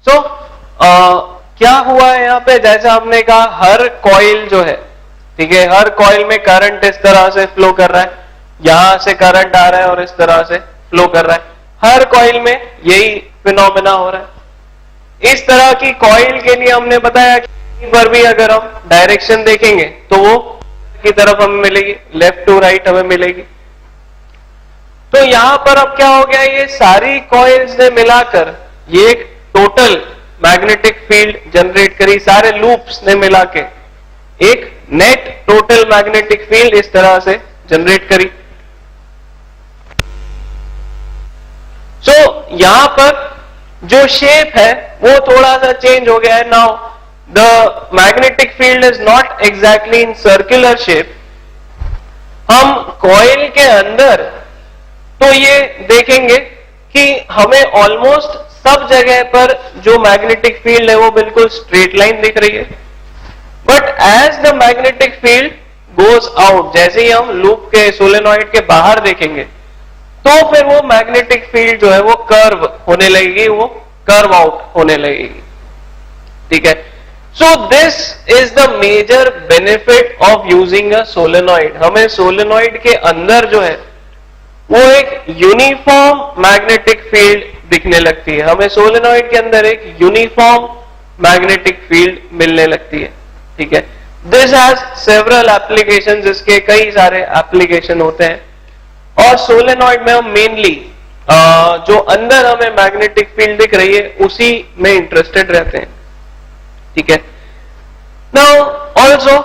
सो क्या हुआ है यहाँ पे, जैसा हमने कहा हर कॉइल जो है, ठीक है, हर कॉइल में करंट इस तरह से फ्लो कर रहा है, यहां से करंट आ रहा है और इस तरह से फ्लो कर रहा है, हर कॉइल में यही फिनोमेना हो रहा है। इस तरह की कॉइल के लिए हमने बताया कि कहीं पर भी अगर हम डायरेक्शन देखेंगे तो वो की तरफ हमें मिलेगी, लेफ्ट टू राइट हमें मिलेगी। तो यहां पर अब क्या हो गया, ये सारी कॉइल्स ने मिलाकर ये एक टोटल मैग्नेटिक फील्ड जनरेट करी, सारे लूप्स ने मिला के एक नेट टोटल मैग्नेटिक फील्ड इस तरह से जनरेट करी। सो यहां पर जो शेप है वो थोड़ा सा चेंज हो गया है। Now the magnetic field is not exactly in circular shape. हम कॉइल के अंदर तो ये देखेंगे कि हमें ऑलमोस्ट सब जगह पर जो मैग्नेटिक फील्ड है वो बिल्कुल स्ट्रेट लाइन दिख रही है, but as the magnetic field goes out, जैसे ही हम लूप के सोलेनॉइड के बाहर देखेंगे तो फिर वो मैग्नेटिक फील्ड जो है वो कर्व होने लगेगी, वो कर्व आउट होने लगेगी, ठीक है। So this is the major benefit of using a solenoid. हमें सोलेनॉइड के अंदर जो है वो एक यूनिफॉर्म मैग्नेटिक फील्ड दिखने लगती है, हमें सोलेनॉइड के अंदर एक यूनिफॉर्म मैग्नेटिक फील्ड मिलने लगती है, ठीक है। दिस हैज सेवरल एप्लीकेशंस, इसके कई सारे एप्लीकेशन होते हैं, और सोलेनॉइड में हम मेनली जो अंदर हमें मैग्नेटिक फील्ड दिख रही है उसी में इंटरेस्टेड रहते हैं, ठीक है। Now also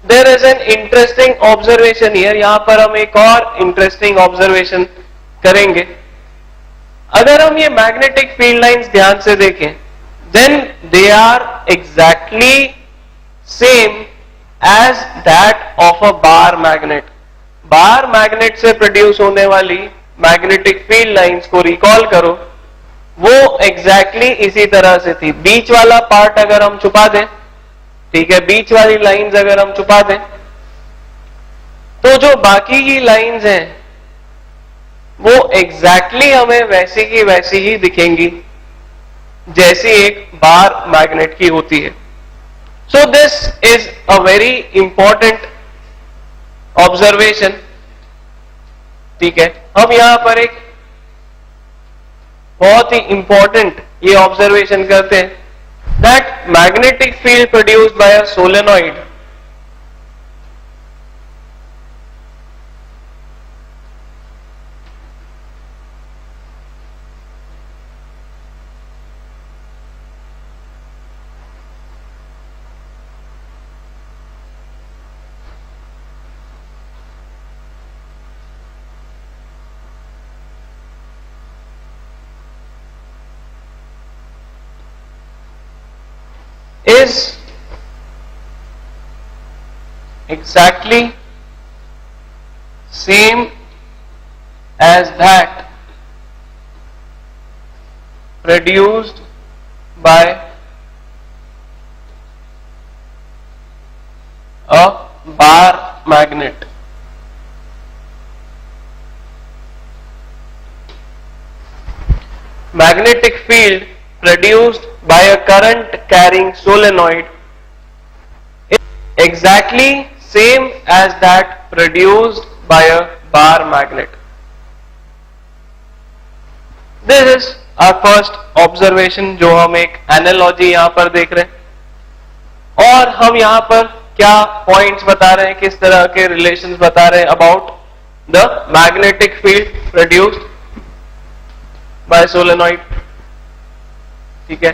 there is an interesting observation here, यहां पर हम एक और इंटरेस्टिंग ऑब्जर्वेशन करेंगे। अगर हम ये मैग्नेटिक फील्ड लाइंस ध्यान से देखें, then they are exactly same as that of a bar magnet. Bar magnet से प्रोड्यूस होने वाली मैग्नेटिक फील्ड लाइंस को रिकॉल करो, वो एग्जैक्टली इसी तरह से थी। बीच वाला पार्ट अगर हम छुपा दें, ठीक है, बीच वाली लाइंस अगर हम छुपा दें तो जो बाकी की लाइंस हैं वो एग्जैक्टली हमें वैसी की वैसी ही दिखेंगी जैसी एक बार मैग्नेट की होती है। So this is a very important observation, ठीक है। हम यहां पर एक बहुत ही इंपॉर्टेंट ये ऑब्जर्वेशन करते हैं, that magnetic field produced by a solenoid is exactly same as that produced by a bar magnet. Magnetic field produced by a current carrying solenoid is exactly same as that produced by a bar magnet. This is our first observation, जो हम एक analogy यहां पर देख रहे हैं, और हम यहां पर क्या पॉइंट्स बता रहे हैं, किस तरह के रिलेशंस बता रहे हैं about the magnetic field produced by solenoid, ठीक है।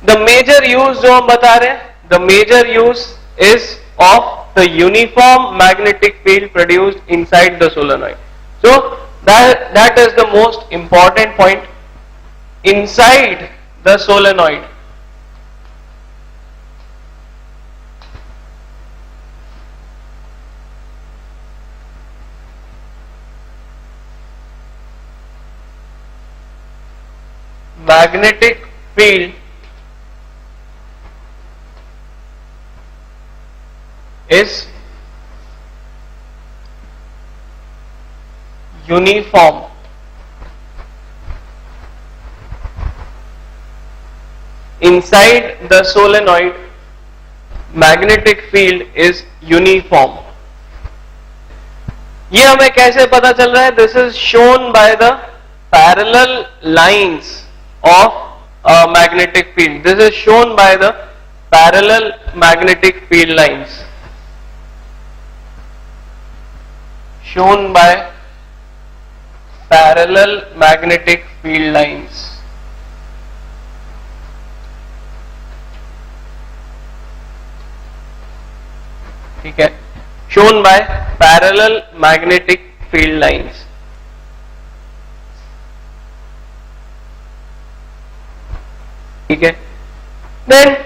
द मेजर यूज जो हम बता रहे हैं, the major use is of the uniform magnetic field produced inside the solenoid. So that is the most important point, inside the solenoid magnetic field is uniform inside the solenoid magnetic field is uniform. ये हमें कैसे पता चल रहा है? This is shown by the parallel lines of a magnetic field. This is shown by the parallel magnetic field lines. Shown by parallel magnetic field lines. ठीक है, shown by parallel magnetic field lines. ठीक है, then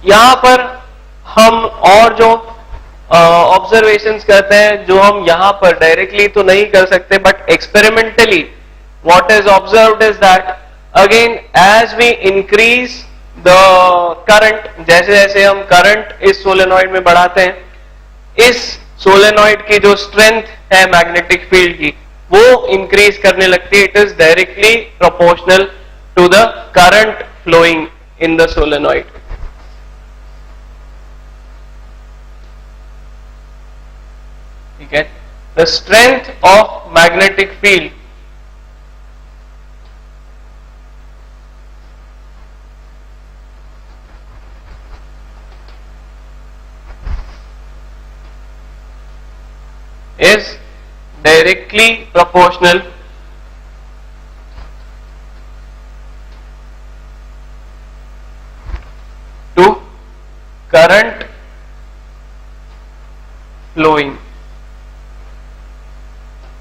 यहां पर हम और जो observations करते हैं, जो हम यहां पर डायरेक्टली तो नहीं कर सकते, but experimentally what is observed is that again as we increase the current, जैसे जैसे हम करंट इस सोलेनॉइड में बढ़ाते हैं, इस सोलेनॉइड की जो स्ट्रेंथ है मैग्नेटिक फील्ड की वो इंक्रीज करने लगती है. It is directly proportional to the current flowing in the solenoid. ठीक है, the strength of magnetic field is directly proportional to current flowing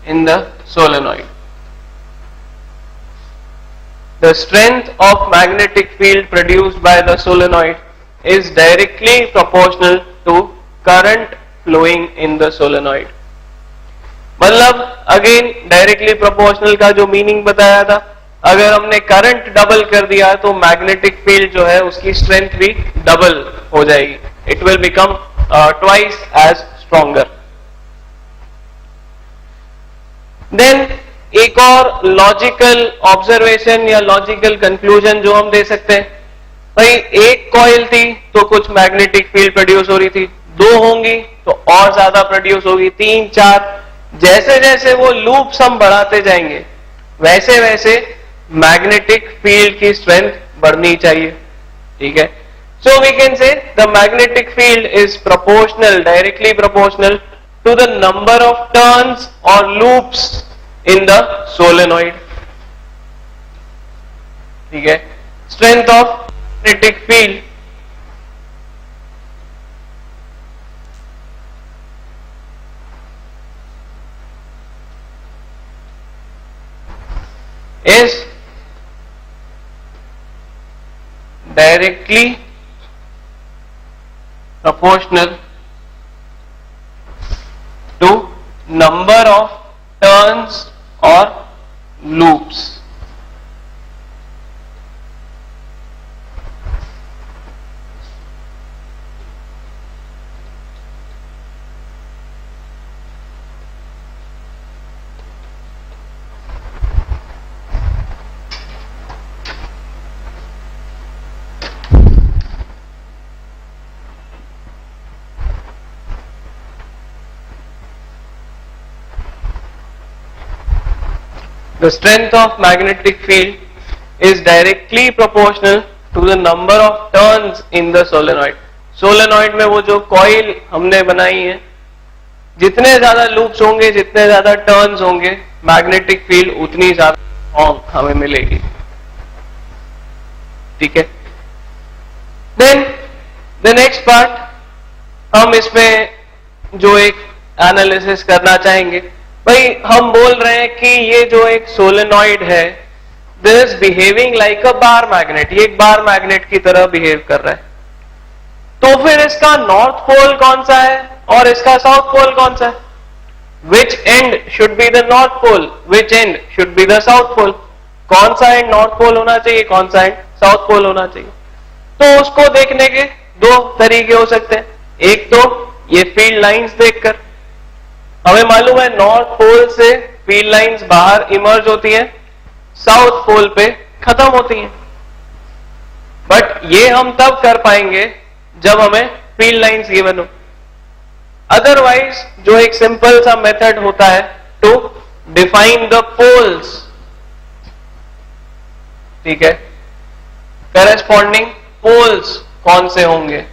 in the solenoid. The strength of magnetic field produced by the solenoid is directly proportional to current flowing in the solenoid. मतलब again directly proportional का जो meaning बताया था, अगर हमने current double कर दिया तो मैग्नेटिक फील्ड जो है उसकी स्ट्रेंथ भी डबल हो जाएगी. It will become twice as stronger. Then एक और लॉजिकल ऑब्जर्वेशन या लॉजिकल कंक्लूजन जो हम दे सकते हैं, भाई एक कॉइल थी तो कुछ मैग्नेटिक फील्ड प्रोड्यूस हो रही थी, दो होंगी तो और ज्यादा प्रोड्यूस होगी, तीन चार, जैसे जैसे वो लूप्स हम बढ़ाते जाएंगे वैसे वैसे मैग्नेटिक फील्ड की स्ट्रेंथ बढ़नी चाहिए. ठीक है, so we can say the magnetic field is proportional, directly proportional to the number of turns और लूप्स इन द सोलेनॉइड. ठीक है, strength of magnetic field is directly proportional to number of turns or loops. The strength of magnetic field is directly proportional to the number of turns in the solenoid. Solenoid में वो जो coil हमने बनाई है, जितने ज्यादा loops होंगे, जितने ज्यादा टर्न्स होंगे, मैग्नेटिक फील्ड उतनी ज्यादा स्ट्रॉन्ग हमें मिलेगी. ठीक है, देन द नेक्स्ट पार्ट हम इसमें जो एक एनालिसिस करना चाहेंगे, भाई हम बोल रहे हैं कि ये जो एक सोलेनॉइड है this is behaving like a bar magnet, ये एक बार मैग्नेट की तरह बिहेव कर रहा है. तो फिर इसका नॉर्थ पोल कौन सा है और इसका साउथ पोल कौन सा है? Which end should be the north pole, which end should be the south pole? कौन सा एंड नॉर्थ पोल होना चाहिए, कौन सा एंड साउथ पोल होना चाहिए? तो उसको देखने के दो तरीके हो सकते हैं. एक तो ये फील्ड लाइंस देखकर, हमें मालूम है नॉर्थ पोल से फील्ड लाइंस बाहर इमर्ज होती हैं, साउथ पोल पे खत्म होती हैं. बट ये हम तब कर पाएंगे जब हमें फील्ड लाइंस गिवन हो। अदरवाइज जो एक सिंपल सा मेथड होता है टू डिफाइन द पोल्स, ठीक है, करेस्पॉन्डिंग पोल्स कौन से होंगे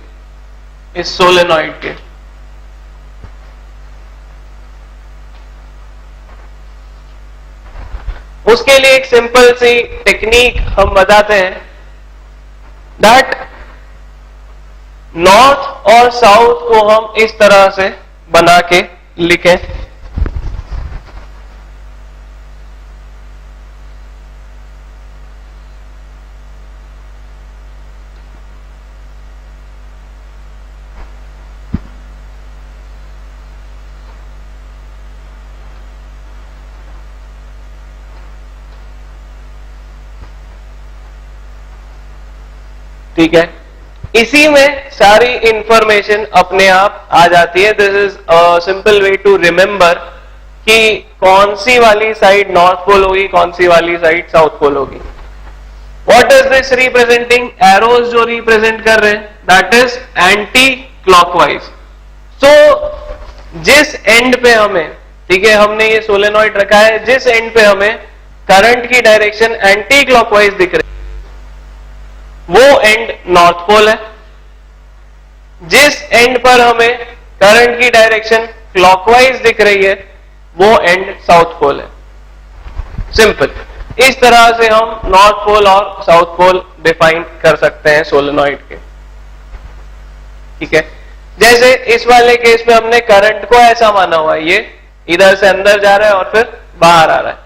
इस सोलेनॉइड के। उसके लिए एक सिंपल सी टेक्निक हम बताते हैं, दैट नॉर्थ और साउथ को हम इस तरह से बना के लिखें। ठीक है, इसी में सारी इंफॉर्मेशन अपने आप आ जाती है। This is a simple way to remember कि कौन सी वाली साइड नॉर्थ पोल होगी, कौन सी वाली साइड साउथ पोल होगी। What is this representing? Arrows जो रिप्रेजेंट कर रहे हैं, दैट इज एंटी क्लॉकवाइज। सो जिस एंड पे हमें, ठीक है, हमने ये सोलेनॉइड रखा है, जिस एंड पे हमें करंट की डायरेक्शन एंटी क्लॉकवाइज दिख रही है वो एंड नॉर्थ पोल है। जिस एंड पर हमें करंट की डायरेक्शन क्लॉकवाइज दिख रही है वो एंड साउथ पोल है। सिंपल, इस तरह से हम नॉर्थ पोल और साउथ पोल डिफाइन कर सकते हैं सोलेनॉइड के। ठीक है, जैसे इस वाले केस में हमने करंट को ऐसा माना हुआ है, ये इधर से अंदर जा रहा है और फिर बाहर आ रहा है।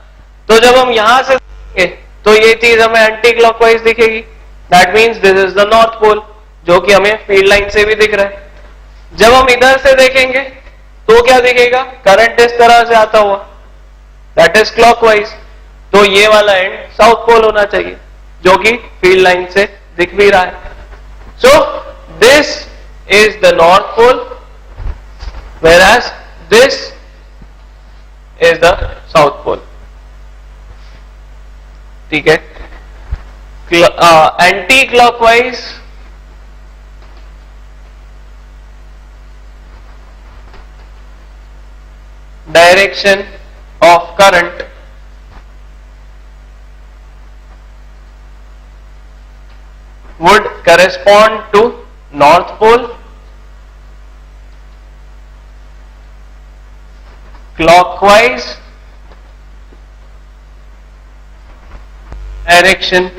तो जब हम यहां से देखेंगे तो ये चीज हमें एंटी क्लॉकवाइज दिखेगी, that means this is the north pole, जो कि हमें फील्ड लाइन से भी दिख रहा है। जब हम इधर से देखेंगे तो क्या दिखेगा? करंट इस तरह से आता हुआ, दैट इज क्लॉकवाइज, तो ये वाला एंड साउथ पोल होना चाहिए, जो कि फील्ड लाइन से दिख भी रहा है। So this is the north pole, whereas this is the south pole। ठीक है, anti clockwise direction of current would correspond to north pole, clockwise direction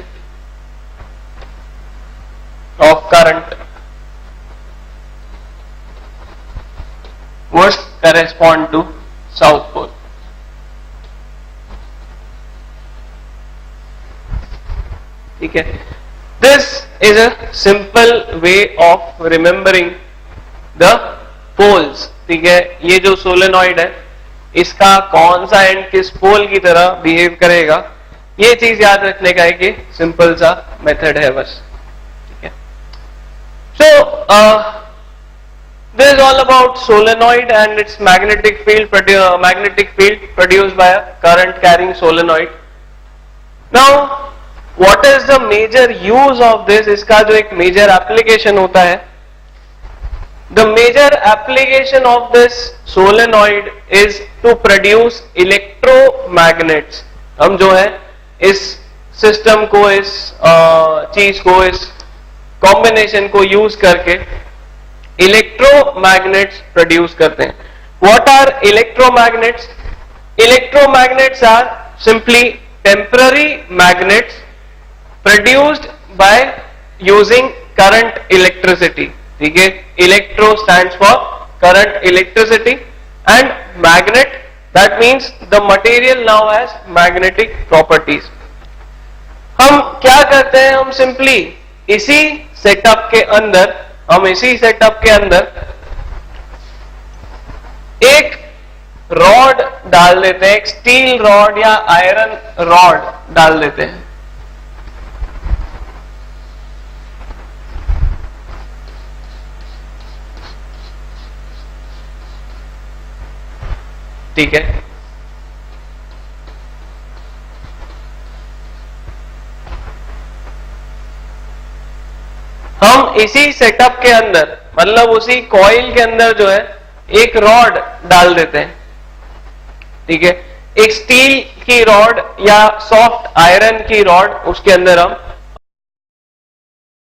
of current would correspond to south pole। ठीक है, this is a simple way of remembering the poles. ठीक है, ये जो solenoid है इसका कौन सा एंड किस पोल की तरह बिहेव करेगा, ये चीज याद रखने का एक सिंपल सा मेथड है बस। ठीक है, सो this is all about solenoid and its magnetic field produced by a current carrying solenoid। Now what is the major use of this? इसका जो एक major application होता है, the major application of this solenoid is to produce electromagnets। हम जो है इस system को, इस चीज को, इस कॉम्बिनेशन को यूज करके इलेक्ट्रोमैग्नेट्स प्रोड्यूस करते हैं। What are electromagnets? Electromagnets are simply temporary magnets produced by using current electricity. ठीक है, electro stands for current electricity and magnet, that means the material now has magnetic properties. हम क्या करते हैं? हम सिंपली इसी सेटअप के अंदर एक रॉड डाल देते हैं, एक स्टील रॉड या आयरन रॉड डाल देते हैं। ठीक है, हम इसी सेटअप के अंदर, मतलब उसी कॉइल के अंदर जो है एक रॉड डाल देते हैं, ठीक है, एक स्टील की रॉड या सॉफ्ट आयरन की रॉड उसके अंदर हम